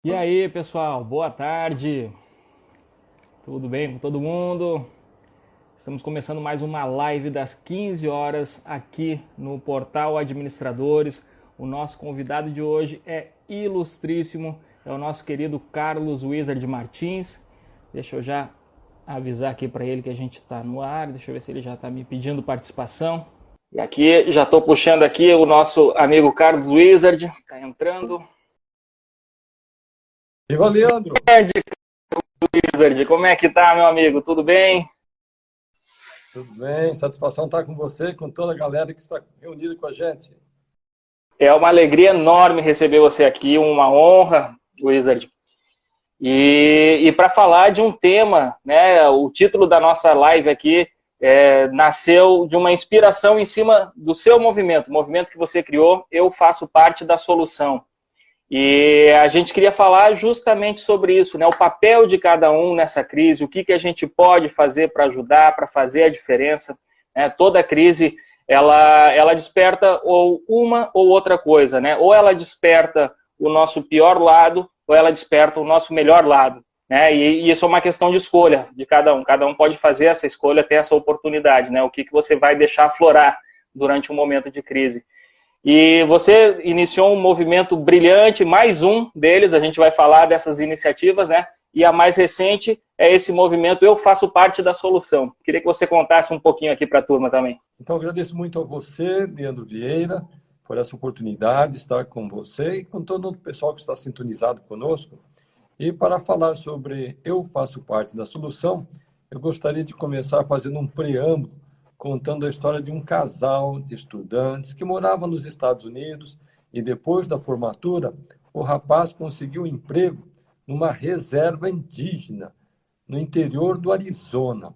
E aí, pessoal, boa tarde. Tudo bem com todo mundo? Estamos começando mais uma live das 15 horas aqui no Portal Administradores. O nosso convidado de hoje é ilustríssimo, é o nosso querido Carlos Wizard Martins. Deixa eu já avisar aqui para ele que a gente está no ar. Deixa eu ver se ele já está me pedindo participação. E aqui já estou puxando aqui o nosso amigo Carlos Wizard, está entrando. Viva, Leandro! Wizard, como é que tá, meu amigo? Tudo bem? Tudo bem? Satisfação estar com você e com toda a galera que está reunida com a gente. É uma alegria enorme receber você aqui, uma honra, Wizard. E para falar de um tema, né? O título da nossa live aqui nasceu de uma inspiração em cima do seu movimento, o movimento que você criou. Eu faço parte da solução. E a gente queria falar justamente sobre isso, né? O papel de cada um nessa crise, o que a gente pode fazer para ajudar, para fazer a diferença. Né? Toda crise, ela desperta ou uma ou outra coisa, né? Ou ela desperta o nosso pior lado, ou ela desperta o nosso melhor lado. Né? E isso é uma questão de escolha de cada um. Cada um pode fazer essa escolha, ter essa oportunidade, né? O que você vai deixar aflorar durante um momento de crise. E você iniciou um movimento brilhante, mais um deles, a gente vai falar dessas iniciativas, né? E a mais recente é esse movimento Eu Faço Parte da Solução. Queria que você contasse um pouquinho aqui para a turma também. Então, agradeço muito a você, Leandro Vieira, por essa oportunidade de estar com você e com todo o pessoal que está sintonizado conosco. E para falar sobre Eu Faço Parte da Solução, eu gostaria de começar fazendo um preâmbulo, contando a história de um casal de estudantes que morava nos Estados Unidos e depois da formatura, o rapaz conseguiu um emprego numa reserva indígena no interior do Arizona.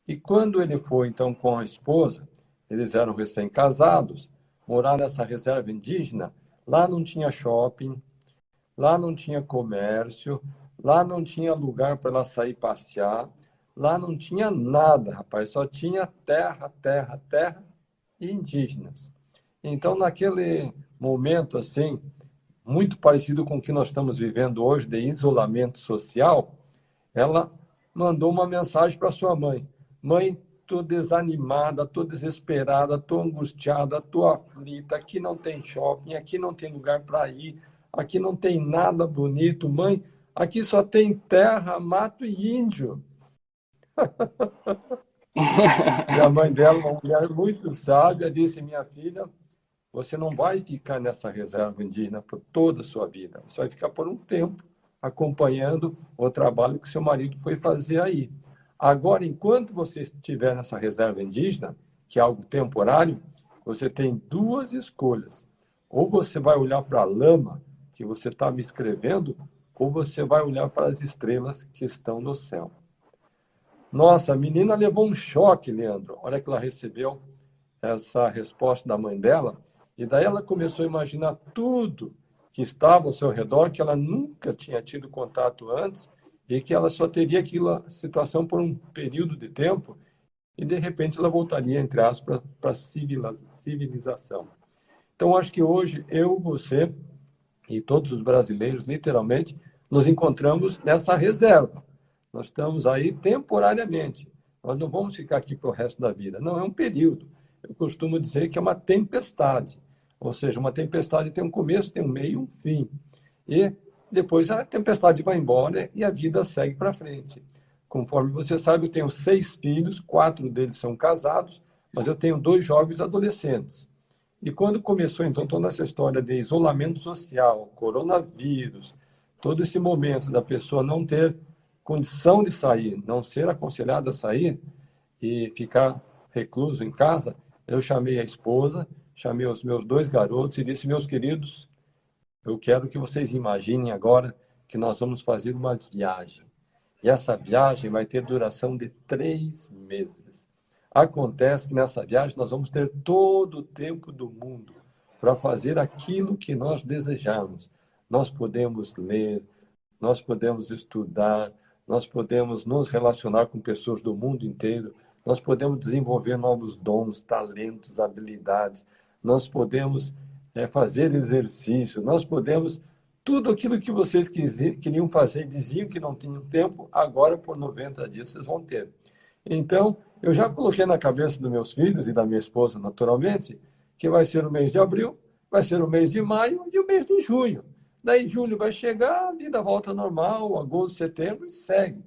E quando ele foi, então, com a esposa, eles eram recém-casados, morar nessa reserva indígena, lá não tinha shopping, lá não tinha comércio, lá não tinha lugar para ela sair passear, lá não tinha nada, rapaz, só tinha terra, terra, terra e indígenas. Então, naquele momento, assim, muito parecido com o que nós estamos vivendo hoje de isolamento social, ela mandou uma mensagem para sua mãe: Mãe, estou desanimada, estou desesperada, estou angustiada, estou aflita. Aqui não tem shopping, aqui não tem lugar para ir, aqui não tem nada bonito. Mãe, aqui só tem terra, mato e índio. E a mãe dela, uma mulher muito sábia, disse: Minha filha, você não vai ficar nessa reserva indígena por toda a sua vida. Você vai ficar por um tempo acompanhando o trabalho que seu marido foi fazer aí. Agora, enquanto você estiver nessa reserva indígena, que é algo temporário, você tem duas escolhas. Ou você vai olhar para a lama que você está me escrevendo, ou você vai olhar para as estrelas que estão no céu. Nossa, a menina levou um choque, Leandro. A hora que ela recebeu essa resposta da mãe dela, e daí ela começou a imaginar tudo que estava ao seu redor, que ela nunca tinha tido contato antes, e que ela só teria aquela situação por um período de tempo, e de repente ela voltaria, entre aspas, para a civilização. Então, acho que hoje eu, você e todos os brasileiros, literalmente, nos encontramos nessa reserva. Nós estamos aí temporariamente. Nós não vamos ficar aqui para o resto da vida. Não, é um período. Eu costumo dizer que é uma tempestade. Ou seja, uma tempestade tem um começo, tem um meio e um fim. E depois a tempestade vai embora e a vida segue para frente. Conforme você sabe, eu tenho 6 filhos, 4 deles são casados, mas eu tenho 2 jovens adolescentes. E quando começou, então, toda essa história de isolamento social, coronavírus, todo esse momento da pessoa não ter condição de sair, não ser aconselhada a sair e ficar recluso em casa, eu chamei a esposa, chamei os meus 2 garotos e disse: Meus queridos, eu quero que vocês imaginem agora que nós vamos fazer uma viagem. E essa viagem vai ter duração de 3 meses. Acontece que nessa viagem nós vamos ter todo o tempo do mundo para fazer aquilo que nós desejamos. Nós podemos ler, nós podemos estudar, nós podemos nos relacionar com pessoas do mundo inteiro, nós podemos desenvolver novos dons, talentos, habilidades, nós podemos fazer exercício, nós podemos tudo aquilo que vocês queriam fazer, diziam que não tinham tempo, agora por 90 dias vocês vão ter. Então, eu já coloquei na cabeça dos meus filhos e da minha esposa, naturalmente, que vai ser o mês de abril, vai ser o mês de maio e o mês de junho. Daí julho vai chegar, a vida volta ao normal, agosto, setembro e segue.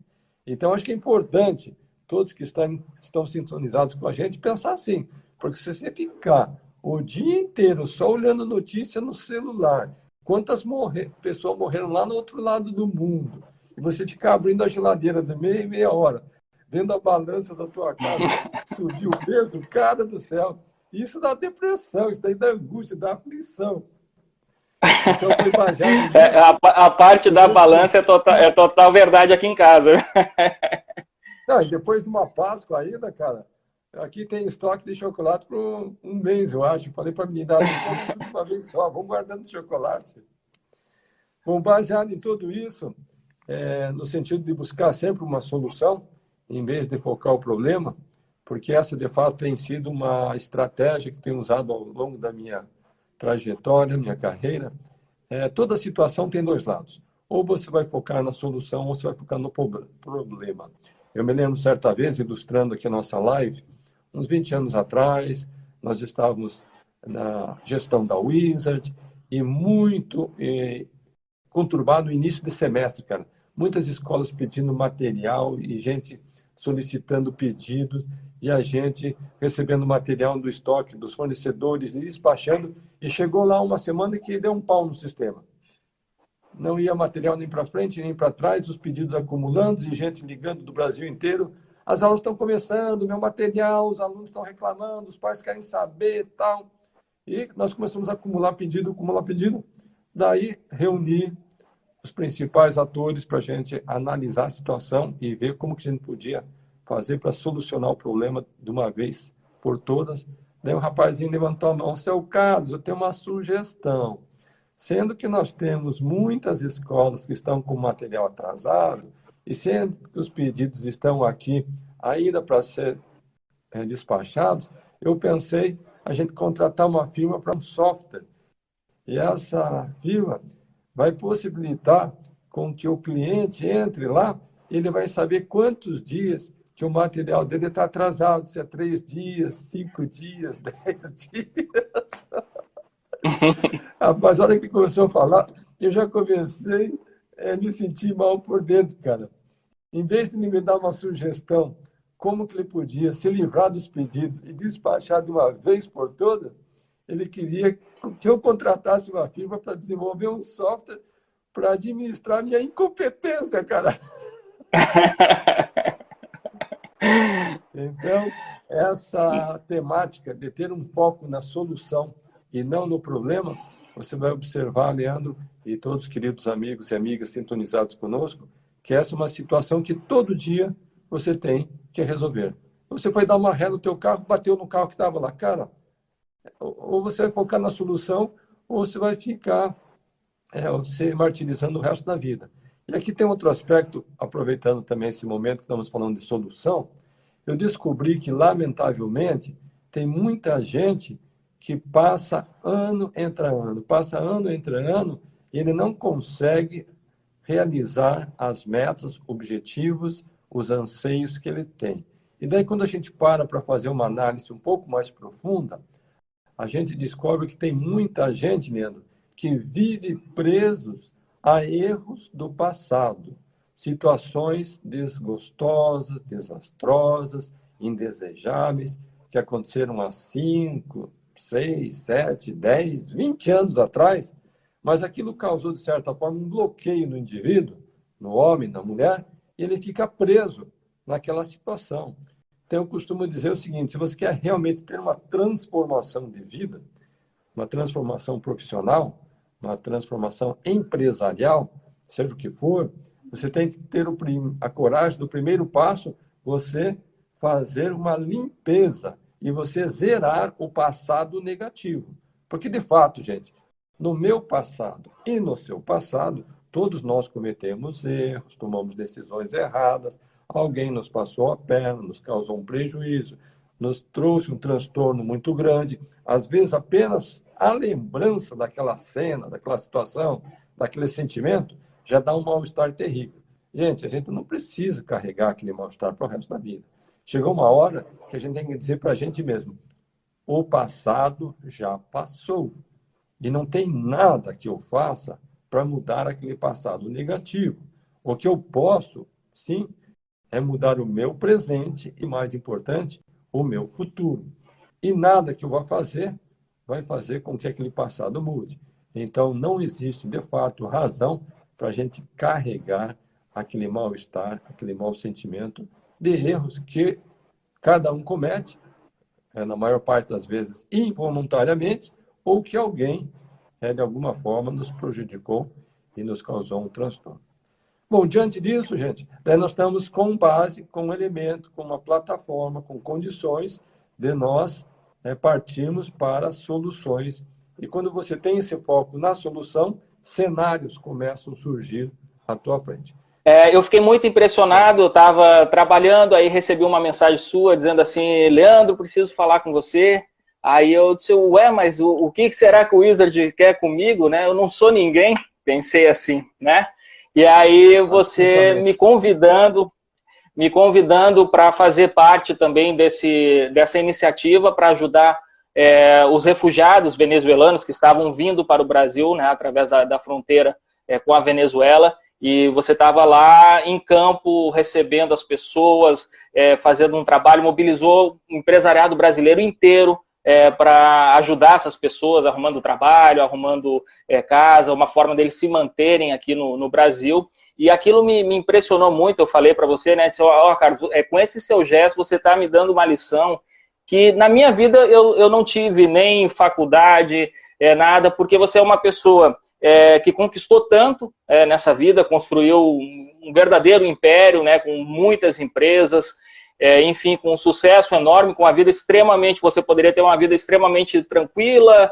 Então, acho que é importante, todos que estão sintonizados com a gente, pensar assim, porque se você ficar o dia inteiro só olhando notícia no celular, quantas pessoas morreram lá no outro lado do mundo, e você ficar abrindo a geladeira de meia em meia hora, vendo a balança da tua casa, subir o peso, cara do céu, isso dá depressão, isso daí dá angústia, dá aflição. Então foi baseado nisso. A parte da balança é total verdade aqui em casa. Não, e depois de uma Páscoa ainda, cara, aqui tem estoque de chocolate por um mês, eu acho. Falei para a menina, não tudo uma vez só, vamos guardando chocolate. Bom, baseado em tudo isso, no sentido de buscar sempre uma solução, em vez de focar o problema, porque essa, de fato, tem sido uma estratégia que tenho usado ao longo da minha trajetória, minha carreira. Toda situação tem dois lados. Ou você vai focar na solução, ou você vai focar no problema. Eu me lembro certa vez, ilustrando aqui a nossa live, uns 20 anos atrás, nós estávamos na gestão da Wizard e muito conturbado no início de semestre, cara. Muitas escolas pedindo material e gente solicitando pedidos e a gente recebendo material do estoque dos fornecedores e despachando. E chegou lá uma semana que deu um pau no sistema. Não ia material nem para frente, nem para trás, os pedidos acumulando e gente ligando do Brasil inteiro. As aulas estão começando, meu material, os alunos estão reclamando, os pais querem saber, tal. E nós começamos a acumular pedido. Daí, reunir os principais atores para a gente analisar a situação e ver como que a gente podia fazer para solucionar o problema de uma vez por todas. Daí o rapazinho levantou a mão, seu Carlos, eu tenho uma sugestão. Sendo que nós temos muitas escolas que estão com material atrasado, e sendo que os pedidos estão aqui ainda para ser despachados, eu pensei a gente contratar uma firma para um software. E essa firma vai possibilitar com que o cliente entre lá, ele vai saber quantos dias que o material dele está atrasado, se é 3 dias, 5 dias, 10 dias. Rapaz, a hora que ele começou a falar, eu já comecei a me sentir mal por dentro, cara. Em vez de ele me dar uma sugestão, como que ele podia se livrar dos pedidos e despachar de uma vez por todas, ele queria que eu contratasse uma firma para desenvolver um software para administrar minha incompetência, cara. Então, essa temática de ter um foco na solução e não no problema, você vai observar, Leandro, e todos os queridos amigos e amigas sintonizados conosco, que essa é uma situação que todo dia você tem que resolver. Você foi dar uma ré no teu carro, bateu no carro que estava lá. Cara, ou você vai focar na solução, ou você vai ficar se martirizando o resto da vida. E aqui tem outro aspecto, aproveitando também esse momento que estamos falando de solução, eu descobri que, lamentavelmente, tem muita gente que passa ano entre ano, e ele não consegue realizar as metas, objetivos, os anseios que ele tem. E daí, quando a gente para fazer uma análise um pouco mais profunda, a gente descobre que tem muita gente, Leandro, que vive presos a erros do passado, situações desgostosas, desastrosas, indesejáveis, que aconteceram há 5, 6, 7, 10, 20 anos atrás, mas aquilo causou, de certa forma, um bloqueio no indivíduo, no homem, na mulher, e ele fica preso naquela situação. Então, eu costumo dizer o seguinte, se você quer realmente ter uma transformação de vida, uma transformação profissional, uma transformação empresarial, seja o que for, você tem que ter a coragem do primeiro passo, você fazer uma limpeza e você zerar o passado negativo. Porque, de fato, gente, no meu passado e no seu passado, todos nós cometemos erros, tomamos decisões erradas, alguém nos passou a perna, nos causou um prejuízo, nos trouxe um transtorno muito grande. Às vezes, apenas a lembrança daquela cena, daquela situação, daquele sentimento, já dá um mal-estar terrível. Gente, a gente não precisa carregar aquele mal-estar para o resto da vida. Chegou uma hora que a gente tem que dizer para a gente mesmo, o passado já passou. E não tem nada que eu faça para mudar aquele passado negativo. O que eu posso, sim, é mudar o meu presente e, mais importante, o meu futuro. E nada que eu vá fazer vai fazer com que aquele passado mude. Então, não existe, de fato, razão para a gente carregar aquele mal-estar, aquele mau sentimento de erros que cada um comete, na maior parte das vezes involuntariamente, ou que alguém, de alguma forma, nos prejudicou e nos causou um transtorno. Bom, diante disso, gente, daí nós estamos com base, com um elemento, com uma plataforma, com condições de nós partirmos para soluções. E quando você tem esse foco na solução, cenários começam a surgir à tua frente. Eu fiquei muito impressionado, eu estava trabalhando, aí recebi uma mensagem sua dizendo assim, Leandro, preciso falar com você. Aí eu disse, ué, mas o que será que o Wizard quer comigo, né? Eu não sou ninguém, pensei assim, né? E aí você me convidando para fazer parte também dessa iniciativa para ajudar os refugiados venezuelanos que estavam vindo para o Brasil, né, através da fronteira com a Venezuela, e você estava lá em campo recebendo as pessoas, fazendo um trabalho, mobilizou o empresariado brasileiro inteiro para ajudar essas pessoas, arrumando trabalho, arrumando casa, uma forma deles se manterem aqui no Brasil. E aquilo me impressionou muito, eu falei para você, né? Disse, Carlos, com esse seu gesto você está me dando uma lição que na minha vida eu não tive nem faculdade, nada, porque você é uma pessoa que conquistou tanto nessa vida, construiu um verdadeiro império, né? Com muitas empresas, enfim, com um sucesso enorme, com uma vida extremamente, você poderia ter uma vida extremamente tranquila,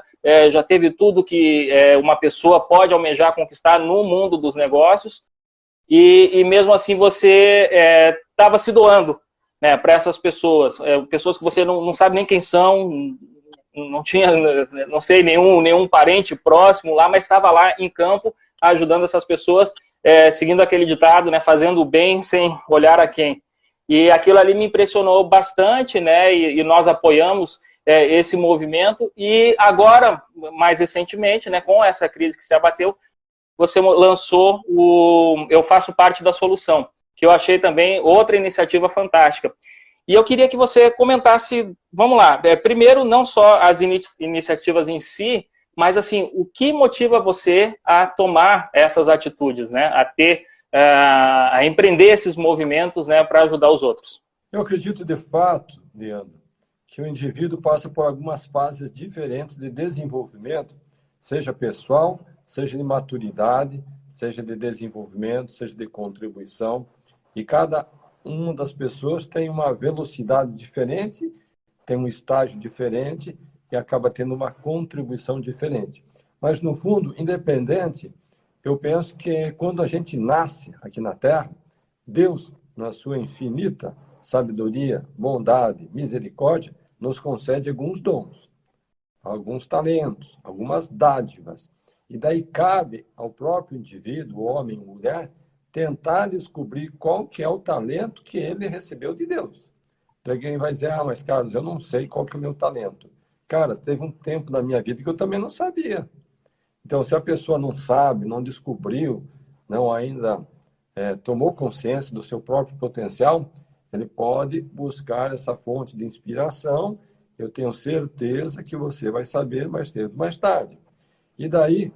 já teve tudo que uma pessoa pode almejar conquistar no mundo dos negócios, e mesmo assim você estava se doando, né, para essas pessoas, pessoas que você não sabe nem quem são, não tinha, não sei, nenhum parente próximo lá, mas estava lá em campo ajudando essas pessoas, seguindo aquele ditado, né, fazendo o bem sem olhar a quem. E aquilo ali me impressionou bastante, né? E nós apoiamos esse movimento. E agora, mais recentemente, né, com essa crise que se abateu, você lançou o Eu Faço Parte da Solução, que eu achei também outra iniciativa fantástica. E eu queria que você comentasse, vamos lá, primeiro, não só as iniciativas em si, mas assim, o que motiva você a tomar essas atitudes, né? A empreender esses movimentos, né, para ajudar os outros? Eu acredito, de fato, Leandro, que o indivíduo passa por algumas fases diferentes de desenvolvimento, seja pessoal, seja de maturidade, seja de desenvolvimento, seja de contribuição, e cada uma das pessoas tem uma velocidade diferente, tem um estágio diferente e acaba tendo uma contribuição diferente. Mas, no fundo, independente, eu penso que quando a gente nasce aqui na Terra, Deus, na sua infinita sabedoria, bondade, misericórdia, nos concede alguns dons, alguns talentos, algumas dádivas. E daí cabe ao próprio indivíduo, homem ou mulher, tentar descobrir qual que é o talento que ele recebeu de Deus. Então alguém vai dizer, mas Carlos, eu não sei qual que é o meu talento. Cara, teve um tempo na minha vida que eu também não sabia. Então, se a pessoa não sabe, não descobriu, não ainda tomou consciência do seu próprio potencial, ele pode buscar essa fonte de inspiração. Eu tenho certeza que você vai saber mais cedo, mais tarde. E daí,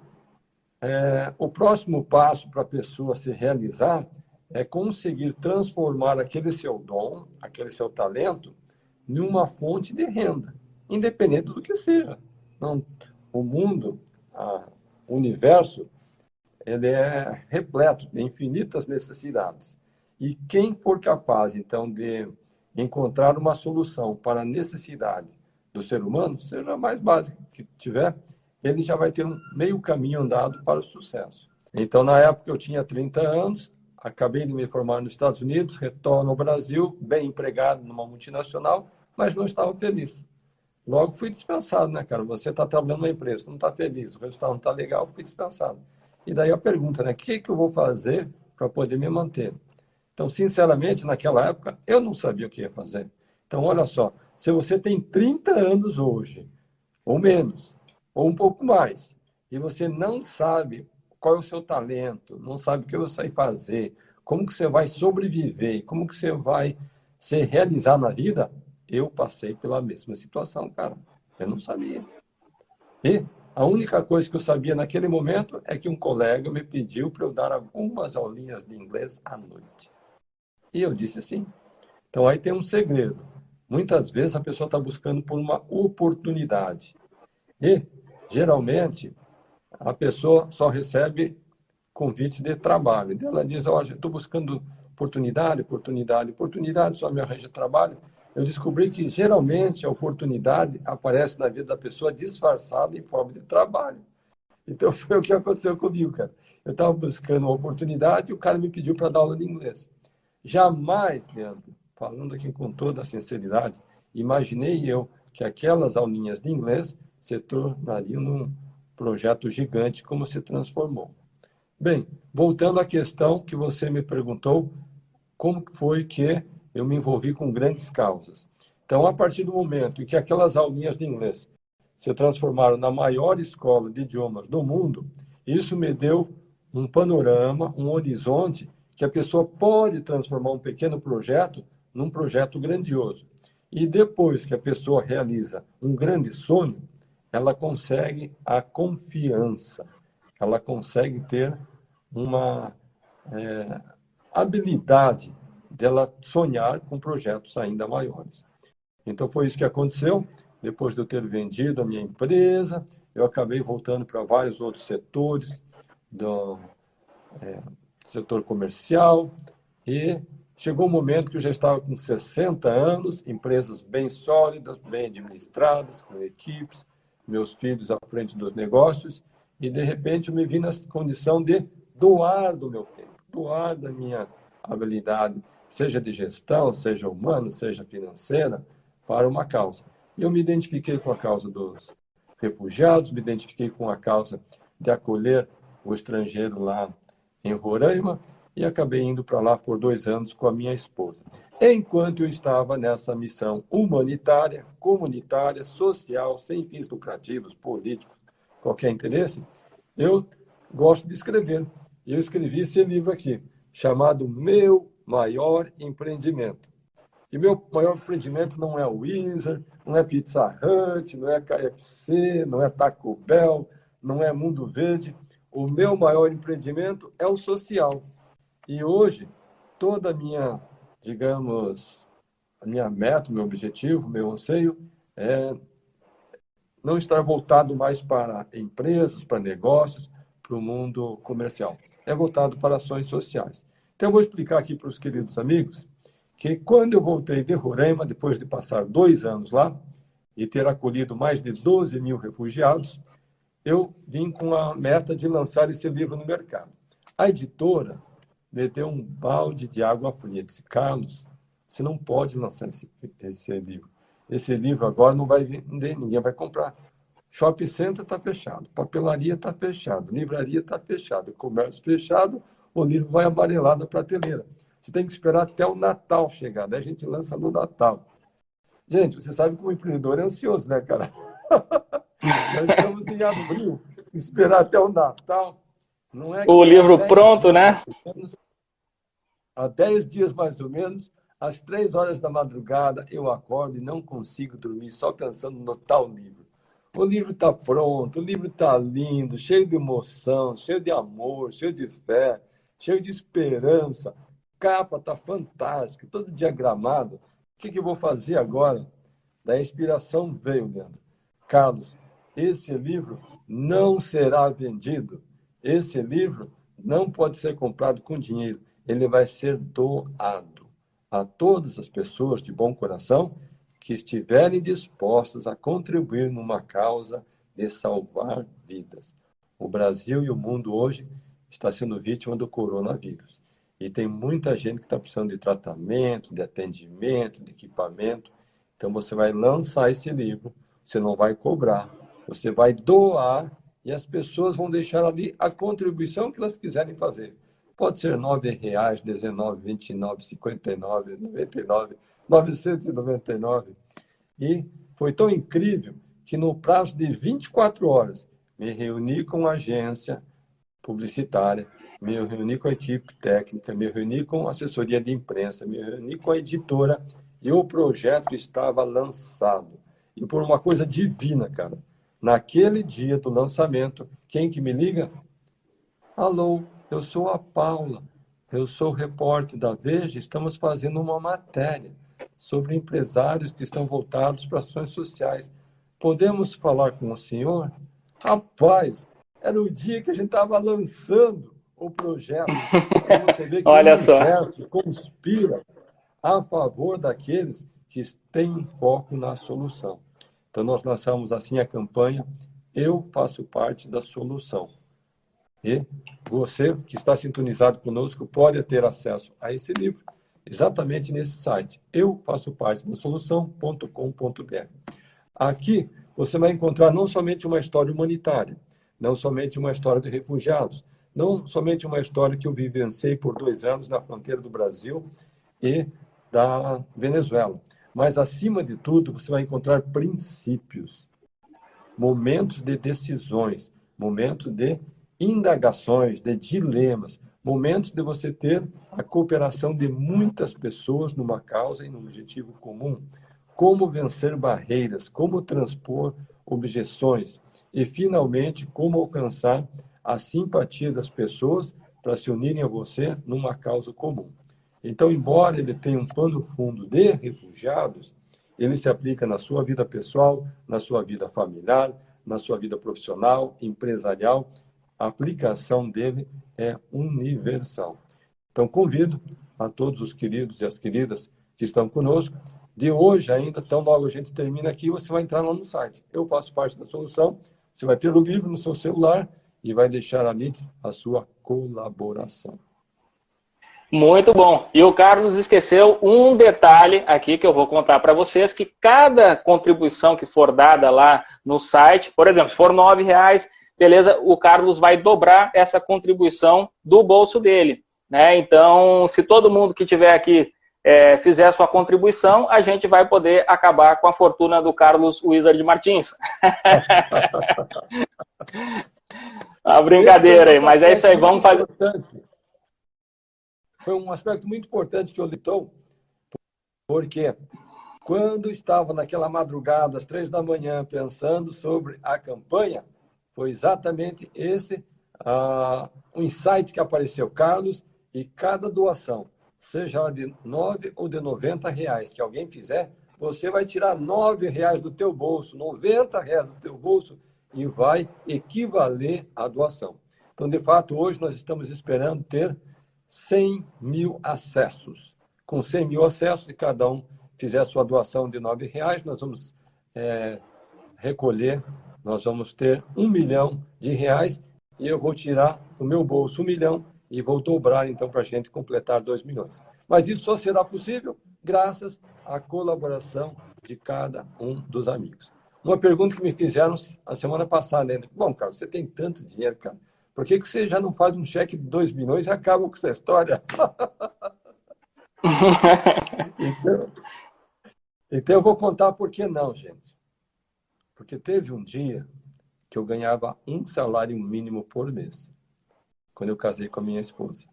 o próximo passo para a pessoa se realizar é conseguir transformar aquele seu dom, aquele seu talento, em uma fonte de renda, independente do que seja. Não, o mundo, o universo, ele é repleto de infinitas necessidades. E quem for capaz, então, de encontrar uma solução para a necessidade do ser humano, seja a mais básica que tiver, ele já vai ter um meio caminho andado para o sucesso. Então, na época, eu tinha 30 anos, acabei de me formar nos Estados Unidos, retorno ao Brasil, bem empregado numa multinacional, mas não estava feliz. Logo fui dispensado, né, cara? Você está trabalhando numa empresa, não está feliz, o resultado não está legal, fui dispensado. E daí a pergunta, né? O que eu vou fazer para poder me manter? Então, sinceramente, naquela época, eu não sabia o que ia fazer. Então, olha só, se você tem 30 anos hoje, ou menos, ou um pouco mais, e você não sabe qual é o seu talento, não sabe o que você vai fazer, como que você vai sobreviver, como que você vai se realizar na vida, eu passei pela mesma situação, cara. Eu não sabia. E a única coisa que eu sabia naquele momento é que um colega me pediu para eu dar algumas aulinhas de inglês à noite. E eu disse assim. Então aí tem um segredo. Muitas vezes a pessoa está buscando por uma oportunidade. E, geralmente, a pessoa só recebe convite de trabalho. Ela diz, olha, estou buscando oportunidade, oportunidade, oportunidade, só me arranja trabalho. Eu descobri que, geralmente, a oportunidade aparece na vida da pessoa disfarçada em forma de trabalho. Então, foi o que aconteceu comigo, cara. Eu estava buscando uma oportunidade e o cara me pediu para dar aula de inglês. Jamais, Leandro, falando aqui com toda a sinceridade, imaginei eu que aquelas aulinhas de inglês se tornariam num projeto gigante como se transformou. Bem, voltando à questão que você me perguntou, como foi que eu me envolvi com grandes causas? Então, a partir do momento em que aquelas aulinhas de inglês se transformaram na maior escola de idiomas do mundo, isso me deu um panorama, um horizonte que a pessoa pode transformar um pequeno projeto num projeto grandioso. E depois que a pessoa realiza um grande sonho, ela consegue a confiança, ela consegue ter uma habilidade dela sonhar com projetos ainda maiores. Então foi isso que aconteceu. Depois de eu ter vendido a minha empresa, eu acabei voltando para vários outros setores do setor comercial e chegou um momento que eu já estava com 60 anos, empresas bem sólidas, bem administradas, com equipes, meus filhos à frente dos negócios e de repente eu me vi na condição de doar do meu tempo, doar da minha habilidade, seja de gestão, seja humana, seja financeira, para uma causa. E eu me identifiquei com a causa dos refugiados, me identifiquei com a causa de acolher o estrangeiro lá em Roraima e acabei indo para lá por 2 anos com a minha esposa. Enquanto eu estava nessa missão humanitária, comunitária, social, sem fins lucrativos, políticos, qualquer interesse, eu gosto de escrever. E eu escrevi esse livro aqui, chamado Meu Maior Empreendimento. E meu maior empreendimento não é o Wizard, não é Pizza Hut, não é KFC, não é Taco Bell, não é Mundo Verde. O meu maior empreendimento é o social. E hoje, toda a minha, digamos, a minha meta, meu objetivo, meu anseio é não estar voltado mais para empresas, para negócios, para o mundo comercial. É voltado para ações sociais. Então, eu vou explicar aqui para os queridos amigos que quando eu voltei de Roraima, depois de passar 2 anos lá e ter acolhido mais de 12 mil refugiados, eu vim com a meta de lançar esse livro no mercado. A editora me deu um balde de água fria. Disse, Carlos, você não pode lançar esse livro. Esse livro agora não vai vender, ninguém vai comprar. Shopping center está fechado, papelaria está fechado, livraria está fechada, comércio fechado, o livro vai amarelar na prateleira. Você tem que esperar até o Natal chegar, daí a gente lança no Natal. Gente, você sabe que o empreendedor é ansioso, né, cara? Nós estamos em abril, esperar até o Natal, não é O que há livro 10 pronto, dias, né? há 10 dias mais ou menos, às 3 horas da madrugada, eu acordo e não consigo dormir, só pensando no tal livro. O livro está pronto, o livro está lindo, cheio de emoção, cheio de amor, cheio de fé, cheio de esperança. Capa está fantástica, todo diagramado. O que eu vou fazer agora? Da inspiração veio, Leandro. Carlos, esse livro não será vendido. Esse livro não pode ser comprado com dinheiro. Ele vai ser doado a todas as pessoas de bom coração que estiverem dispostas a contribuir numa causa de salvar vidas. O Brasil e o mundo hoje está sendo vítima do coronavírus. E tem muita gente que está precisando de tratamento, de atendimento, de equipamento. Então você vai lançar esse livro, você não vai cobrar, você vai doar e as pessoas vão deixar ali a contribuição que elas quiserem fazer. Pode ser R$ 9,00, R$19,00, R$29,00, R$59,00, R$99,00, R$999. E foi tão incrível que no prazo de 24 horas me reuni com a agência publicitária, me reuni com a equipe técnica, me reuni com a assessoria de imprensa, me reuni com a editora e o projeto estava lançado. E por uma coisa divina, cara, naquele dia do lançamento, quem que me liga? Alô, eu sou a Paula, eu sou repórter da Veja, estamos fazendo uma matéria sobre empresários que estão voltados para ações sociais. Podemos falar com o senhor? Rapaz, era o dia que a gente estava lançando o projeto. Então você vê que Olha o só. universo conspira a favor daqueles que têm foco na solução. Então nós lançamos assim a campanha Eu Faço Parte da Solução. E você que está sintonizado conosco pode ter acesso a esse livro exatamente nesse site, eufassopartedasolução.com.br. Aqui você vai encontrar não somente uma história humanitária, não somente uma história de refugiados, não somente uma história que eu vivenciei por 2 anos na fronteira do Brasil e da Venezuela, mas acima de tudo você vai encontrar princípios, momentos de decisões, momentos de indagações, de dilemas, momentos de você ter a cooperação de muitas pessoas numa causa e num objetivo comum, como vencer barreiras, como transpor objeções e, finalmente, como alcançar a simpatia das pessoas para se unirem a você numa causa comum. Então, embora ele tenha um pano fundo de refugiados, ele se aplica na sua vida pessoal, na sua vida familiar, na sua vida profissional, empresarial. A aplicação dele é universal. Então, convido a todos os queridos e as queridas que estão conosco, de hoje ainda, tão logo a gente termina aqui, você vai entrar lá no site. Eu faço parte da solução, você vai ter o livro no seu celular e vai deixar ali a sua colaboração. Muito bom. E o Carlos esqueceu um detalhe aqui que eu vou contar para vocês, que cada contribuição que for dada lá no site, por exemplo, se for R$9,00, beleza, o Carlos vai dobrar essa contribuição do bolso dele, né? Então, se todo mundo que estiver aqui fizer a sua contribuição, a gente vai poder acabar com a fortuna do Carlos Wizard Martins. Uma brincadeira aí, mas é isso aí, vamos fazer. Foi um aspecto muito importante que eu litou, porque quando estava naquela madrugada, às 3 da manhã, pensando sobre a campanha, foi exatamente esse o insight que apareceu, Carlos, e cada doação, seja ela de 9 ou de R$90 que alguém fizer, você vai tirar R$9 do teu bolso, R$90 do teu bolso e vai equivaler à doação. Então, de fato, hoje nós estamos esperando ter 100 mil acessos. Com 100 mil acessos, se cada um fizer a sua doação de R$9, nós vamos recolher, nós vamos ter R$1 milhão e eu vou tirar do meu bolso 1 milhão e vou dobrar, então, para a gente completar 2 milhões. Mas isso só será possível graças à colaboração de cada um dos amigos. Uma pergunta que me fizeram a semana passada, né? Bom, Carlos, você tem tanto dinheiro, cara, por que você já não faz um cheque de 2 milhões e acaba com essa história? Então, eu vou contar por que não, gente. Porque teve um dia que eu ganhava um salário mínimo por mês, quando eu casei com a minha esposa.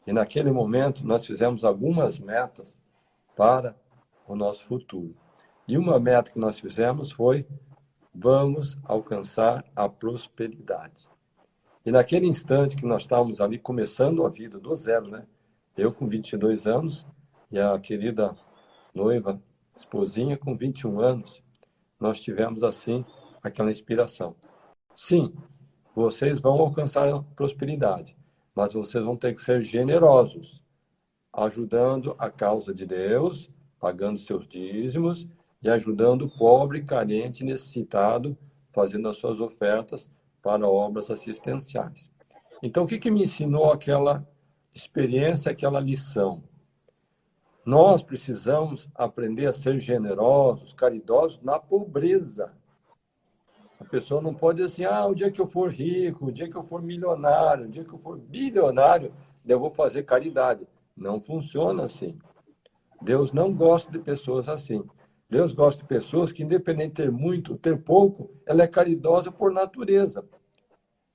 E naquele momento, nós fizemos algumas metas para o nosso futuro. E uma meta que nós fizemos foi: vamos alcançar a prosperidade. E naquele instante que nós estávamos ali começando a vida do zero, né? Eu com 22 anos e a querida noiva, esposinha, com 21 anos, nós tivemos assim aquela inspiração. Sim, vocês vão alcançar a prosperidade, mas vocês vão ter que ser generosos, ajudando a causa de Deus, pagando seus dízimos e ajudando o pobre, carente, necessitado, fazendo as suas ofertas para obras assistenciais. Então, o que me ensinou aquela experiência, aquela lição? Nós precisamos aprender a ser generosos, caridosos na pobreza. A pessoa não pode dizer assim, o dia que eu for rico, o dia que eu for milionário, o dia que eu for bilionário, eu vou fazer caridade. Não funciona assim. Deus não gosta de pessoas assim. Deus gosta de pessoas que, independente de ter muito, ter pouco, ela é caridosa por natureza.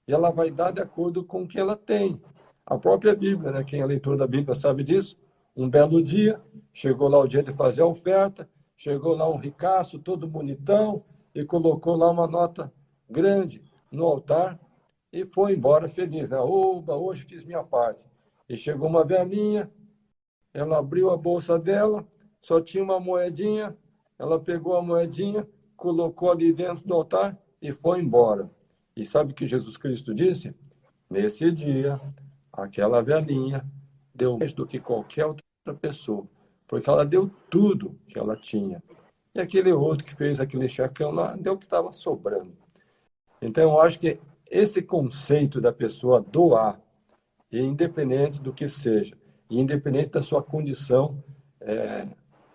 E ela vai dar de acordo com o que ela tem. A própria Bíblia, né? Quem é leitor da Bíblia sabe disso. Um belo dia, chegou lá o dia de fazer a oferta, chegou lá um ricaço, todo bonitão, e colocou lá uma nota grande no altar e foi embora feliz, né? Oba, hoje fiz minha parte. E chegou uma velhinha, ela abriu a bolsa dela, só tinha uma moedinha, ela pegou a moedinha, colocou ali dentro do altar e foi embora. E sabe o que Jesus Cristo disse? Nesse dia, aquela velhinha deu mais do que qualquer outra pessoa, porque ela deu tudo que ela tinha. E aquele outro que fez aquele checão lá, deu o que estava sobrando. Então, eu acho que esse conceito da pessoa doar, independente do que seja, independente da sua condição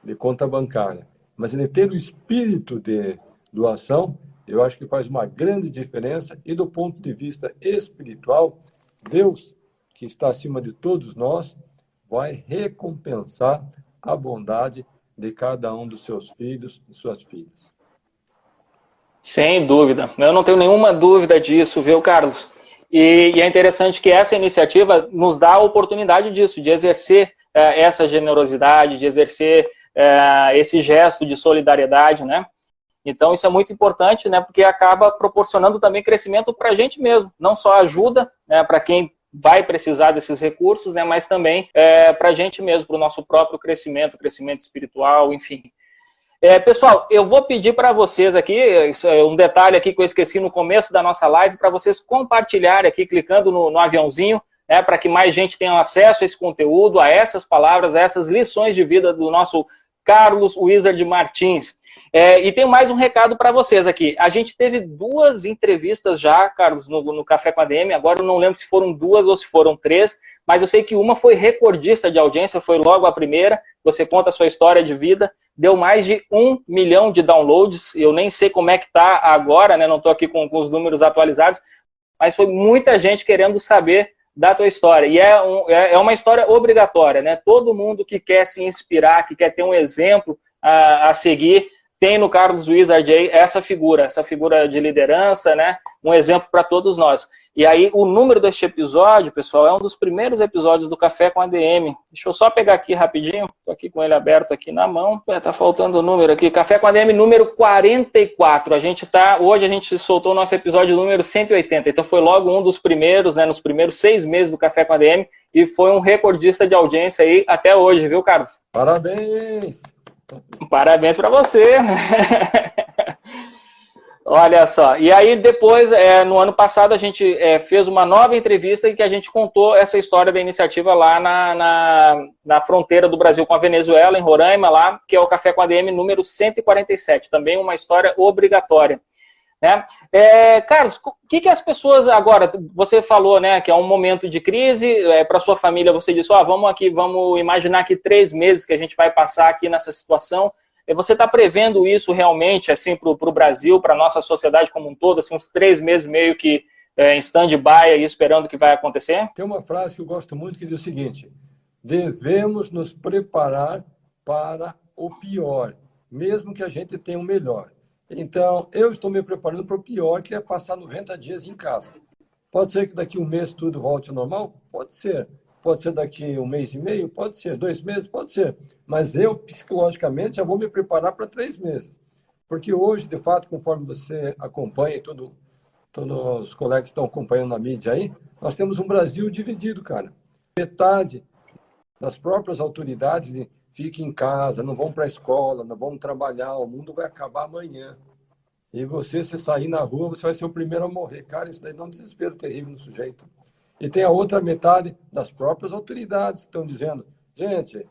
de conta bancária, mas ele ter o espírito de doação, eu acho que faz uma grande diferença. E do ponto de vista espiritual, Deus, que está acima de todos nós, vai recompensar a bondade de cada um dos seus filhos e suas filhas. Sem dúvida. Eu não tenho nenhuma dúvida disso, viu, Carlos? E é interessante que essa iniciativa nos dá a oportunidade disso, de exercer essa generosidade, de exercer esse gesto de solidariedade, né? Então, isso é muito importante, né? Porque acaba proporcionando também crescimento para a gente mesmo. Não só ajuda, né, para quem vai precisar desses recursos, né? Mas também para a gente mesmo, para o nosso próprio crescimento, crescimento espiritual, enfim. Pessoal, eu vou pedir para vocês aqui, um detalhe aqui que eu esqueci no começo da nossa live, para vocês compartilharem aqui, clicando no aviãozinho, para que mais gente tenha acesso a esse conteúdo, a essas palavras, a essas lições de vida do nosso Carlos Wizard Martins. E tenho mais um recado para vocês aqui. A gente teve 2 entrevistas já, Carlos, no Café com a DM. Agora eu não lembro se foram 2 ou se foram 3, mas eu sei que uma foi recordista de audiência, foi logo a primeira. Você conta a sua história de vida. Deu mais de 1 milhão de downloads. Eu nem sei como é que está agora, né? Não estou aqui com os números atualizados, mas foi muita gente querendo saber da tua história. E é uma história obrigatória, né? Todo mundo que quer se inspirar, que quer ter um exemplo a seguir, tem no Carlos Wizard aí essa figura de liderança, né? Um exemplo para todos nós. E aí, o número deste episódio, pessoal, é um dos primeiros episódios do Café com a DM. Deixa eu só pegar aqui rapidinho. Estou aqui com ele aberto aqui na mão. Tá faltando o número aqui. Café com a DM número 44. Hoje a gente soltou o nosso episódio número 180. Então foi logo um dos primeiros, né? Nos primeiros 6 meses do Café com a DM. E foi um recordista de audiência aí até hoje, viu, Carlos? Parabéns! Parabéns para você! Olha só, e aí depois, no ano passado, a gente fez uma nova entrevista em que a gente contou essa história da iniciativa lá na fronteira do Brasil com a Venezuela, em Roraima, lá, que é o Café com a DM número 147, também uma história obrigatória. Né? Carlos, o que as pessoas agora, você falou, né, que é um momento de crise, para sua família você disse, vamos imaginar aqui 3 meses que a gente vai passar aqui nessa situação. Você está prevendo isso realmente assim, para o Brasil, para a nossa sociedade como um todo, assim, uns 3 meses meio que em stand-by aí, esperando o que vai acontecer? Tem uma frase que eu gosto muito que diz o seguinte: devemos nos preparar para o pior, mesmo que a gente tenha o melhor. Então, eu estou me preparando para o pior, que é passar 90 dias em casa. Pode ser que daqui 1 mês tudo volte ao normal? Pode ser. Pode ser daqui 1 mês e meio? Pode ser. 2 meses? Pode ser. Mas eu, psicologicamente, já vou me preparar para 3 meses. Porque hoje, de fato, conforme você acompanha, todos os colegas estão acompanhando na mídia aí, nós temos um Brasil dividido, cara. Metade das próprias autoridades fiquem em casa, não vão para a escola, não vão trabalhar, o mundo vai acabar amanhã. E você, se sair na rua, você vai ser o primeiro a morrer. Cara, isso daí dá um desespero terrível no sujeito. E tem a outra metade das próprias autoridades que estão dizendo, gente,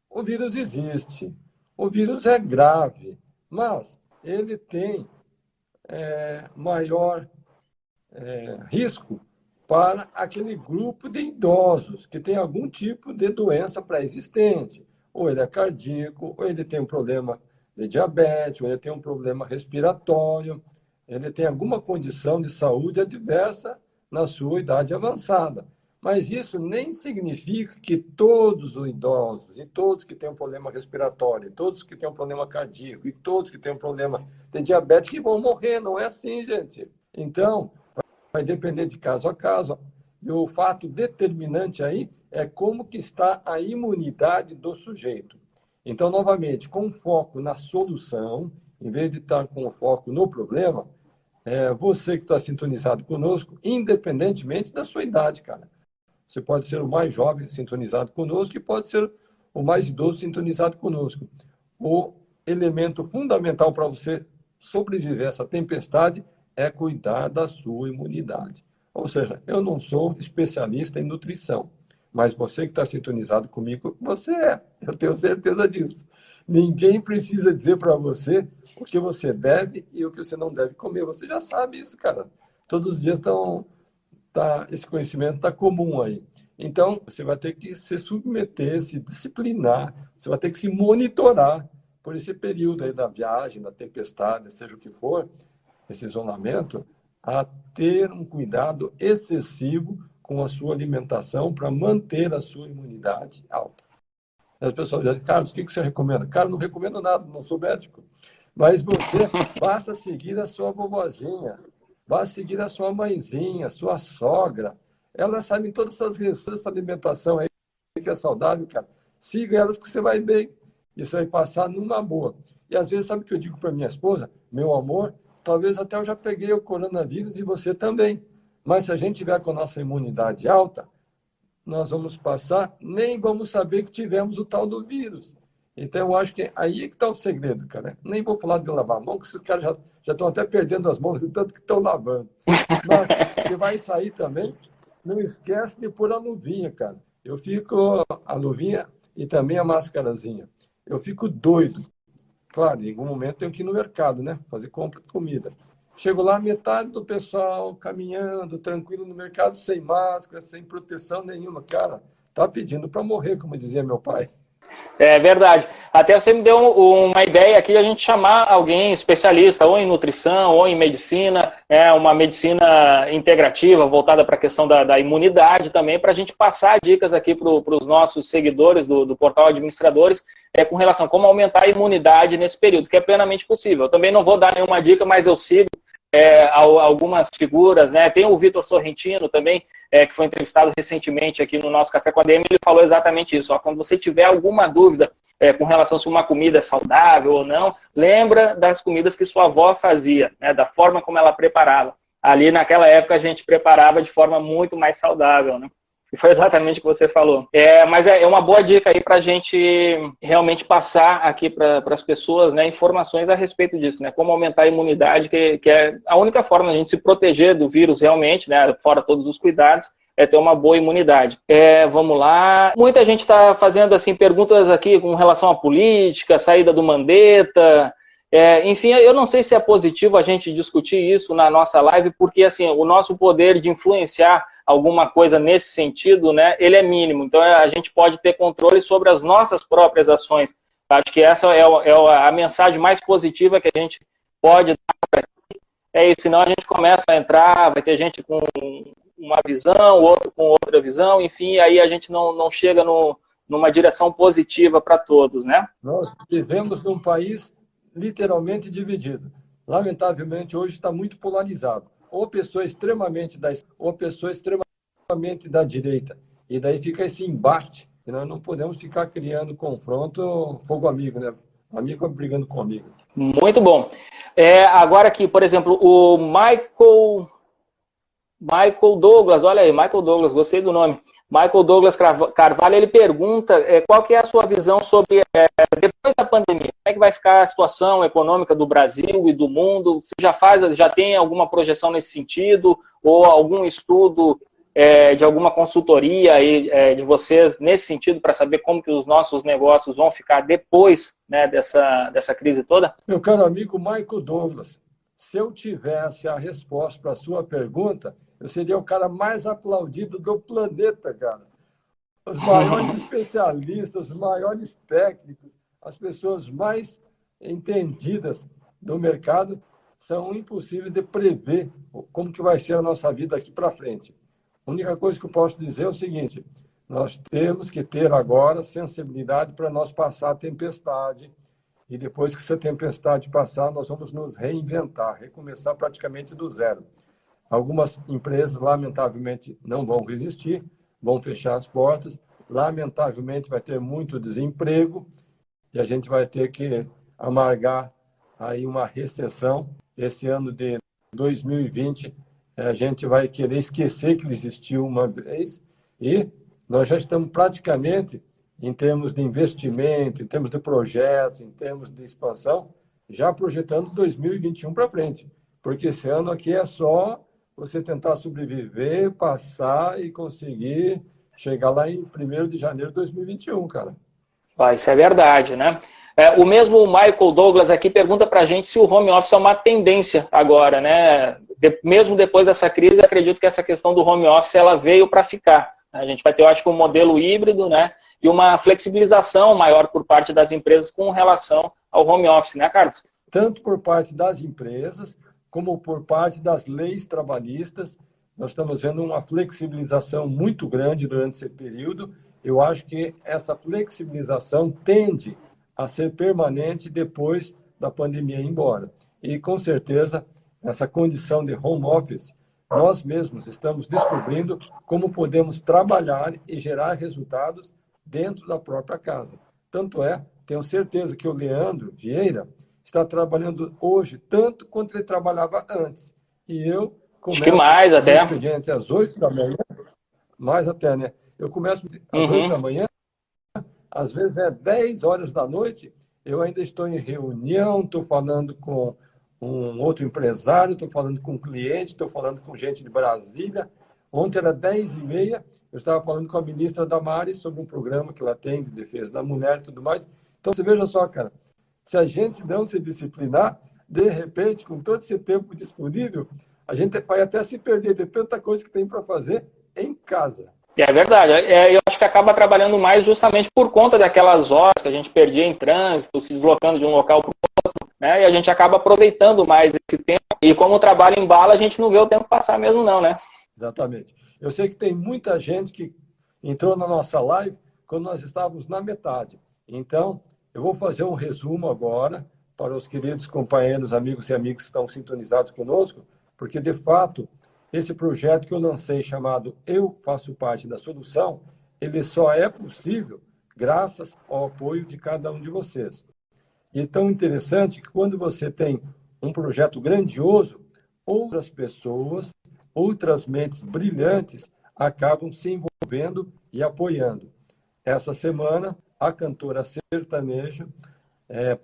o vírus existe, o vírus é grave, mas ele tem maior risco para aquele grupo de idosos que tem algum tipo de doença pré-existente. Ou ele é cardíaco, ou ele tem um problema de diabetes, ou ele tem um problema respiratório, ele tem alguma condição de saúde adversa na sua idade avançada. Mas isso nem significa que todos os idosos, e todos que têm um problema respiratório, todos que têm um problema cardíaco, e todos que têm um problema de diabetes, que vão morrer. Não é assim, gente. Então, vai depender de caso a caso. E o fato determinante aí é como que está a imunidade do sujeito. Então, novamente, com foco na solução, em vez de estar com foco no problema, você que está sintonizado conosco, independentemente da sua idade, cara. Você pode ser o mais jovem sintonizado conosco e pode ser o mais idoso sintonizado conosco. O elemento fundamental para você sobreviver a essa tempestade é cuidar da sua imunidade. Ou seja, eu não sou especialista em nutrição, mas você que está sintonizado comigo, você é. Eu tenho certeza disso. Ninguém precisa dizer para você o que você deve e o que você não deve comer. Você já sabe isso, cara. Todos os dias esse conhecimento está comum aí. Então, você vai ter que se submeter, se disciplinar, você vai ter que se monitorar por esse período aí da viagem, da tempestade, seja o que for, esse isolamento, a ter um cuidado excessivo com a sua alimentação para manter a sua imunidade alta. As pessoas dizem, Carlos, o que você recomenda? Cara, não recomendo nada, não sou médico. Mas você basta seguir a sua vovozinha, basta seguir a sua mãezinha, a sua sogra. Elas sabem todas essas receitas de alimentação aí que é saudável, cara. Siga elas que você vai bem. Isso vai passar numa boa. E às vezes, sabe o que eu digo para minha esposa? Meu amor, talvez até eu já peguei o coronavírus e você também. Mas se a gente tiver com a nossa imunidade alta, nós vamos passar, nem vamos saber que tivemos o tal do vírus. Então, eu acho que aí é que está o segredo, cara. Nem vou falar de lavar a mão, que esses caras já estão até perdendo as mãos de tanto que estão lavando. Mas você vai sair também, não esquece de pôr a luvinha, cara. Eu fico, a luvinha e também a máscarazinha. Eu fico doido. Claro, em algum momento tenho que ir no mercado, né? Fazer compra de comida. Chego lá, metade do pessoal caminhando, tranquilo no mercado, sem máscara, sem proteção nenhuma. Cara, tá pedindo para morrer, como dizia meu pai. É verdade. Até você me deu uma ideia aqui, a gente chamar alguém especialista, ou em nutrição, ou em medicina, uma medicina integrativa, voltada para a questão da imunidade também, para a gente passar dicas aqui para os nossos seguidores do Portal Administradores, com relação a como aumentar a imunidade nesse período, que é plenamente possível. Eu também não vou dar nenhuma dica, mas eu sigo algumas figuras, né? Tem o Vitor Sorrentino também, que foi entrevistado recentemente aqui no nosso Café com a DM, ele falou exatamente isso. Quando você tiver alguma dúvida com relação a se uma comida é saudável ou não, lembra das comidas que sua avó fazia, né? Da forma como ela preparava. Ali naquela época a gente preparava de forma muito mais saudável, né? E foi exatamente o que você falou. Mas é uma boa dica aí para a gente realmente passar aqui para as pessoas, né, informações a respeito disso, né? Como aumentar a imunidade, que é a única forma de a gente se proteger do vírus realmente, né? Fora todos os cuidados, é ter uma boa imunidade. Vamos lá. Muita gente está fazendo assim, perguntas aqui com relação à política, saída do Mandetta. Enfim, eu não sei se é positivo a gente discutir isso na nossa live, porque assim, o nosso poder de influenciar alguma coisa nesse sentido, né, ele é mínimo. Então, a gente pode ter controle sobre as nossas próprias ações. Acho que essa é a mensagem mais positiva que a gente pode dar. Isso, senão a gente começa a entrar, vai ter gente com uma visão, outro com outra visão, enfim, aí a gente não chega numa direção positiva para todos, né? Nós vivemos num país literalmente dividido. Lamentavelmente, hoje está muito polarizado. Ou pessoa extremamente da esquerda, ou pessoa extremamente da direita. E daí fica esse embate. E nós não podemos ficar criando confronto, fogo amigo, né? Amigo brigando com amigo. Muito bom. Agora aqui, por exemplo, o Michael Douglas, olha aí, Michael Douglas, gostei do nome. Michael Douglas Carvalho, ele pergunta qual que é a sua visão sobre, depois da pandemia, como é que vai ficar a situação econômica do Brasil e do mundo? Você já tem alguma projeção nesse sentido? Ou algum estudo de alguma consultoria aí, de vocês nesse sentido, para saber como que os nossos negócios vão ficar depois, né, dessa crise toda? Meu caro amigo Michael Douglas, se eu tivesse a resposta para a sua pergunta, eu seria o cara mais aplaudido do planeta, cara. Os maiores especialistas, os maiores técnicos, as pessoas mais entendidas do mercado são impossíveis de prever como que vai ser a nossa vida daqui para frente. A única coisa que eu posso dizer é o seguinte: nós temos que ter agora sensibilidade para nós passar a tempestade, e depois que essa tempestade passar, nós vamos nos reinventar, recomeçar praticamente do zero. Algumas empresas, lamentavelmente, não vão resistir, vão fechar as portas, lamentavelmente vai ter muito desemprego, e a gente vai ter que amargar aí uma recessão. Esse ano de 2020, a gente vai querer esquecer que ele existiu uma vez, e nós já estamos praticamente, em termos de investimento, em termos de projetos, em termos de expansão, já projetando 2021 para frente. Porque esse ano aqui é só você tentar sobreviver, passar e conseguir chegar lá em 1º de janeiro de 2021, cara. Isso é verdade, né? O mesmo Michael Douglas aqui pergunta para a gente se o home office é uma tendência agora, né? Mesmo depois dessa crise, acredito que essa questão do home office ela veio para ficar. A gente vai ter, eu acho, um modelo híbrido, né? E uma flexibilização maior por parte das empresas com relação ao home office, né, Carlos? Tanto por parte das empresas, como por parte das leis trabalhistas. Nós estamos vendo uma flexibilização muito grande durante esse período. Eu acho que essa flexibilização tende a ser permanente depois da pandemia ir embora. E, com certeza, essa condição de home office, nós mesmos estamos descobrindo como podemos trabalhar e gerar resultados dentro da própria casa. Tanto é, tenho certeza que o Leandro Vieira está trabalhando hoje tanto quanto ele trabalhava antes. E eu começo acho que mais até. o expediente às 8 da manhã, mais até, né? Eu começo às 8 da manhã, às vezes é 10 horas da noite, eu ainda estou em reunião, estou falando com um outro empresário, estou falando com um cliente, estou falando com gente de Brasília. Ontem era 10h30, eu estava falando com a ministra Damares sobre um programa que ela tem de defesa da mulher e tudo mais. Então, você veja só, cara, se a gente não se disciplinar, de repente, com todo esse tempo disponível, a gente vai até se perder de tanta coisa que tem para fazer em casa. É verdade. Eu acho que acaba trabalhando mais justamente por conta daquelas horas que a gente perdia em trânsito, se deslocando de um local para o outro, né? E a gente acaba aproveitando mais esse tempo. E como o trabalho embala, a gente não vê o tempo passar mesmo não, né? Exatamente. Eu sei que tem muita gente que entrou na nossa live quando nós estávamos na metade. Então, eu vou fazer um resumo agora para os queridos companheiros, amigos e amigas que estão sintonizados conosco, porque, de fato, esse projeto que eu lancei, chamado Eu Faço Parte da Solução, ele só é possível graças ao apoio de cada um de vocês. E é tão interessante que quando você tem um projeto grandioso, outras pessoas, outras mentes brilhantes acabam se envolvendo e apoiando. Essa semana, a cantora sertaneja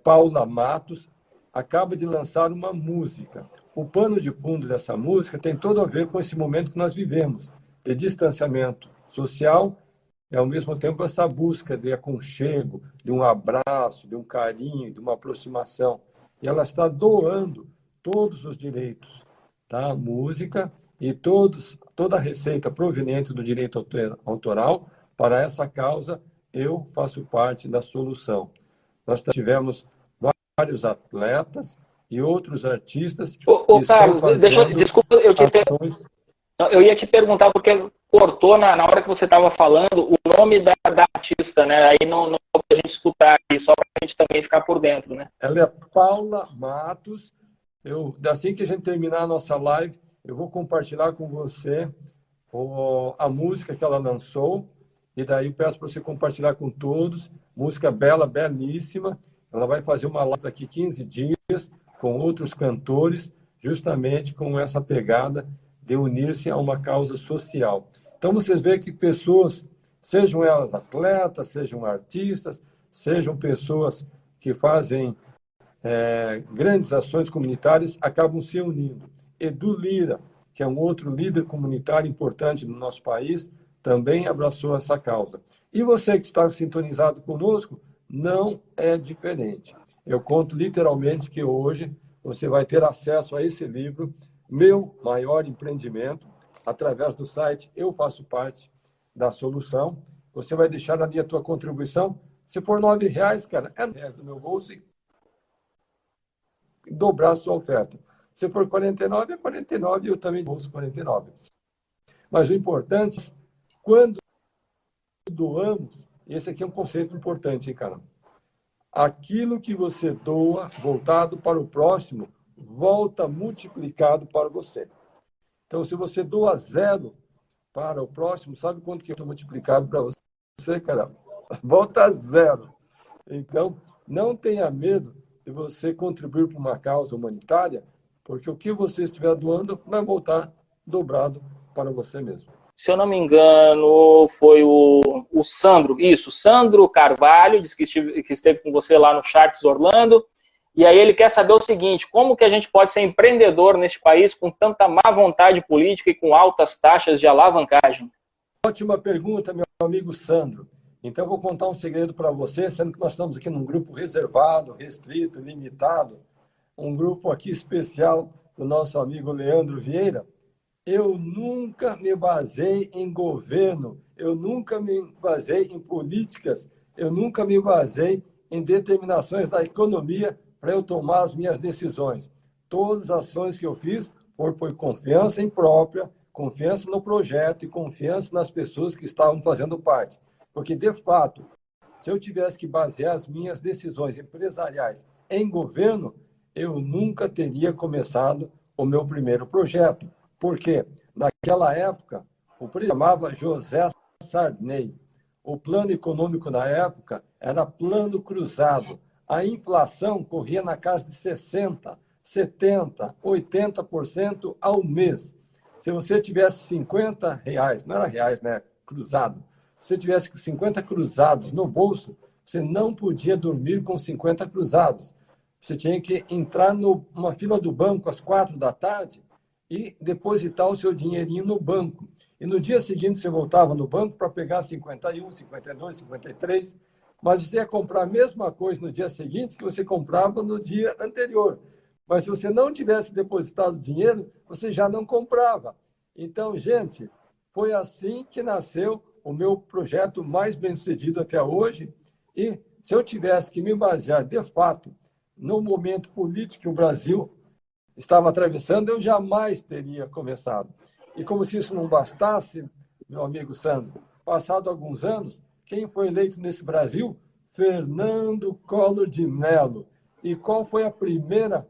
Paula Matos acaba de lançar uma música. O pano de fundo dessa música tem todo a ver com esse momento que nós vivemos, de distanciamento social e, ao mesmo tempo, essa busca de aconchego, de um abraço, de um carinho, de uma aproximação. E ela está doando todos os direitos da música e toda a receita proveniente do direito autoral para essa causa. Eu faço parte da solução. Nós tivemos vários atletas e outros artistas que estão Carlos, fazendo desculpa, ações. Eu ia te perguntar, porque cortou na hora que você estava falando o nome da artista, né? Aí não dá pra gente escutar aqui, só para a gente também ficar por dentro, né? Ela é Paula Matos. Assim que a gente terminar a nossa live, eu vou compartilhar com você a música que ela lançou, e daí eu peço para você compartilhar com todos. Música bela, belíssima. Ela vai fazer uma live daqui 15 dias com outros cantores, justamente com essa pegada de unir-se a uma causa social. Então, vocês veem que pessoas, sejam elas atletas, sejam artistas, sejam pessoas que fazem grandes ações comunitárias, acabam se unindo. Edu Lira, que é um outro líder comunitário importante no nosso país, também abraçou essa causa. E você que está sintonizado conosco, não é diferente. Eu conto literalmente que hoje você vai ter acesso a esse livro, Meu Maior Empreendimento, através do site Eu Faço Parte da Solução. Você vai deixar ali a tua contribuição. Se for R$9, cara, é R$10 do meu bolso. dobrar a sua oferta. Se for 49, é 49 e eu também vou os 49. Mas o importante, quando doamos, esse aqui é um conceito importante, hein, cara? Aquilo que você doa voltado para o próximo, volta multiplicado para você. Então, se você doa 0 para o próximo, sabe quanto que é multiplicado para você, cara? Volta 0. Então, não tenha medo de você contribuir para uma causa humanitária, porque o que você estiver doando vai voltar dobrado para você mesmo. Se eu não me engano, foi o Sandro, isso, Sandro Carvalho, disse que esteve com você lá no Charts Orlando, e aí ele quer saber o seguinte, como que a gente pode ser empreendedor neste país com tanta má vontade política e com altas taxas de alavancagem? Ótima pergunta, meu amigo Sandro. Então, eu vou contar um segredo para você, sendo que nós estamos aqui num grupo reservado, restrito, limitado, um grupo aqui especial do nosso amigo Leandro Vieira. Eu nunca me basei em governo, eu nunca me basei em políticas, eu nunca me basei em determinações da economia para eu tomar as minhas decisões. Todas as ações que eu fiz foram por confiança em própria, confiança no projeto e confiança nas pessoas que estavam fazendo parte. Porque, de fato, se eu tivesse que basear as minhas decisões empresariais em governo, eu nunca teria começado o meu primeiro projeto. Porque, naquela época, o presidente chamava José Sarney. O plano econômico na época era plano cruzado. A inflação corria na casa de 60%, 70%, 80% ao mês. Se você tivesse R$50, não era reais, né? Cruzado. Se você tivesse 50 cruzados no bolso, você não podia dormir com 50 cruzados. Você tinha que entrar numa fila do banco às 4 da tarde e depositar o seu dinheirinho no banco. E no dia seguinte você voltava no banco para pegar 51, 52, 53, mas você ia comprar a mesma coisa no dia seguinte que você comprava no dia anterior. Mas se você não tivesse depositado dinheiro, você já não comprava. Então, gente, foi assim que nasceu o meu projeto mais bem-sucedido até hoje. E se eu tivesse que me basear, de fato, no momento político que o Brasil estava atravessando, eu jamais teria começado. E como se isso não bastasse, meu amigo Sandro, passado alguns anos, quem foi eleito nesse Brasil? Fernando Collor de Mello. E qual foi a primeira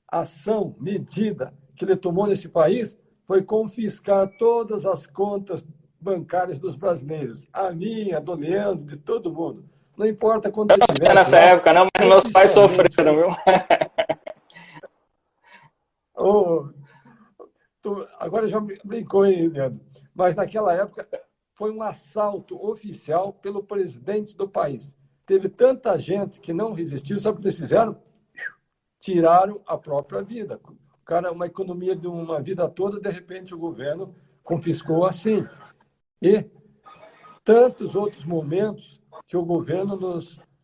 ação, medida que ele tomou nesse país? Foi confiscar todas as contas bancárias dos brasileiros. A minha, do Leandro, de todo mundo. Não importa quando você tivesse nessa lá, época, não, mas meus pais sofreram, viu? Agora já brincou, hein, Leandro? Mas naquela época foi um assalto oficial pelo presidente do país. Teve tanta gente que não resistiu, sabe o que eles fizeram? Tiraram a própria vida. O cara, uma economia de uma vida toda, de repente o governo confiscou assim. E tantos outros momentos que o governo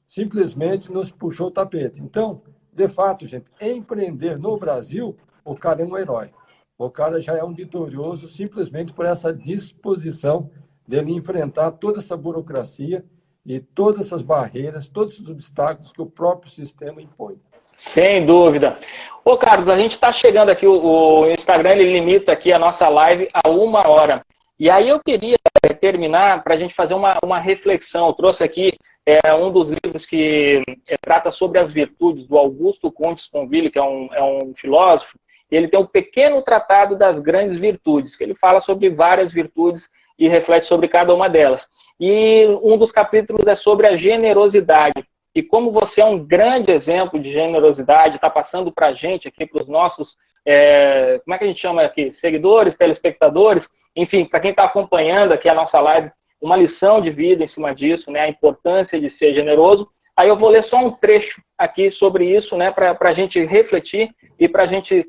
simplesmente nos puxou o tapete. Então, de fato, gente, empreender no Brasil, o cara é um herói. O cara já é um vitorioso simplesmente por essa disposição dele enfrentar toda essa burocracia e todas essas barreiras, todos esses obstáculos que o próprio sistema impõe. Sem dúvida. Ô, Carlos, a gente está chegando aqui, o Instagram ele limita aqui a nossa live a 1 hora. E aí eu queria terminar para a gente fazer uma reflexão. Eu trouxe aqui um dos livros que trata sobre as virtudes, do Augusto Conte Sponville, que é um filósofo, e ele tem um pequeno tratado das grandes virtudes, que ele fala sobre várias virtudes e reflete sobre cada uma delas. E um dos capítulos é sobre a generosidade. E como você é um grande exemplo de generosidade, está passando para a gente aqui, para os nossos, como é que a gente chama aqui? Seguidores, telespectadores, enfim, para quem está acompanhando aqui a nossa live, uma lição de vida em cima disso, né, a importância de ser generoso. Aí eu vou ler só um trecho aqui sobre isso, né, para a gente refletir e para a gente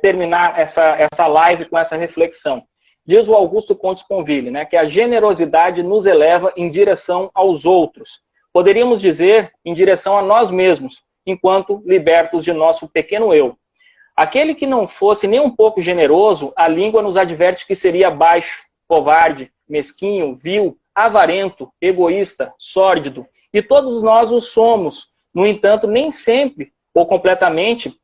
terminar essa live com essa reflexão. Diz o Augusto Conte Sponville, né, que a generosidade nos eleva em direção aos outros. Poderíamos dizer em direção a nós mesmos, enquanto libertos de nosso pequeno eu. Aquele que não fosse nem um pouco generoso, a língua nos adverte que seria baixo, covarde, mesquinho, vil, avarento, egoísta, sórdido. E todos nós o somos. No entanto, nem sempre ou completamente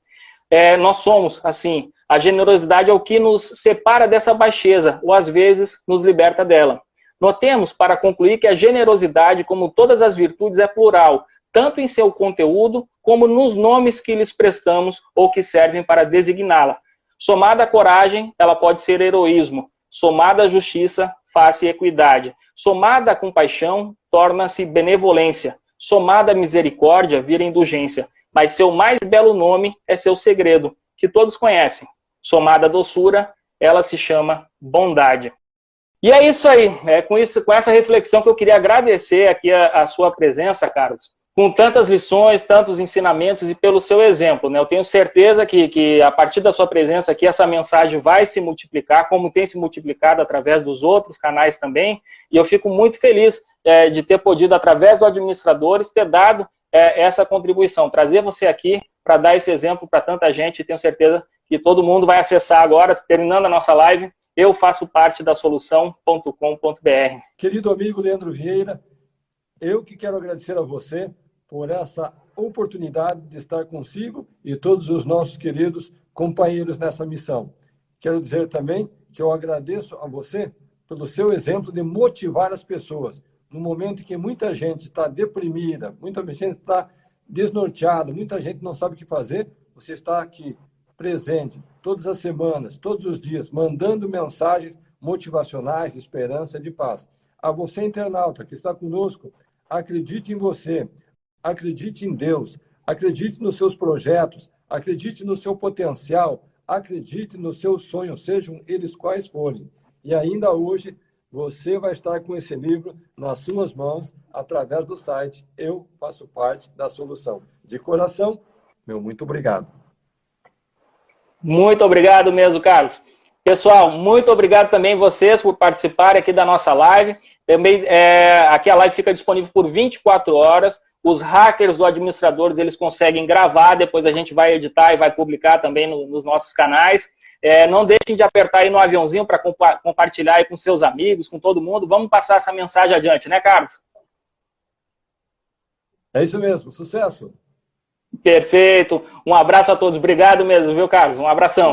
nós somos assim. A generosidade é o que nos separa dessa baixeza, ou às vezes nos liberta dela. Notemos, para concluir, que a generosidade, como todas as virtudes, é plural, tanto em seu conteúdo, como nos nomes que lhes prestamos ou que servem para designá-la. Somada à coragem, ela pode ser heroísmo. Somada à justiça, face e equidade. Somada à compaixão, torna-se benevolência. Somada à misericórdia, vira indulgência. Mas seu mais belo nome é seu segredo, que todos conhecem. Somada à doçura, ela se chama bondade. E é isso aí, com essa reflexão que eu queria agradecer aqui a sua presença, Carlos, com tantas lições, tantos ensinamentos e pelo seu exemplo, né? Eu tenho certeza que a partir da sua presença aqui, essa mensagem vai se multiplicar, como tem se multiplicado através dos outros canais também, e eu fico muito feliz de ter podido, através do Administradores, ter dado essa contribuição, trazer você aqui para dar esse exemplo para tanta gente, e tenho certeza que todo mundo vai acessar agora, terminando a nossa live, eu faço parte da solução.com.br. Querido amigo Leandro Vieira, eu que quero agradecer a você por essa oportunidade de estar consigo e todos os nossos queridos companheiros nessa missão. Quero dizer também que eu agradeço a você pelo seu exemplo de motivar as pessoas. No momento em que muita gente está deprimida, muita gente está desnorteada, muita gente não sabe o que fazer, você está aqui presente todas as semanas, todos os dias, mandando mensagens motivacionais, de esperança e de paz. A você, internauta, que está conosco, acredite em você, acredite em Deus, acredite nos seus projetos, acredite no seu potencial, acredite nos seus sonhos, sejam eles quais forem. E ainda hoje, você vai estar com esse livro nas suas mãos, através do site Eu Faço Parte da Solução. De coração, meu muito obrigado. Muito obrigado mesmo, Carlos. Pessoal, muito obrigado também vocês por participarem aqui da nossa live. Também, aqui a live fica disponível por 24 horas. Os hackers do Administradores, eles conseguem gravar, depois a gente vai editar e vai publicar também nos nossos canais. Não deixem de apertar aí no aviãozinho para compartilhar aí com seus amigos, com todo mundo. Vamos passar essa mensagem adiante, né, Carlos? É isso mesmo. Sucesso! Perfeito. Um abraço a todos. Obrigado mesmo, viu, Carlos? Um abração.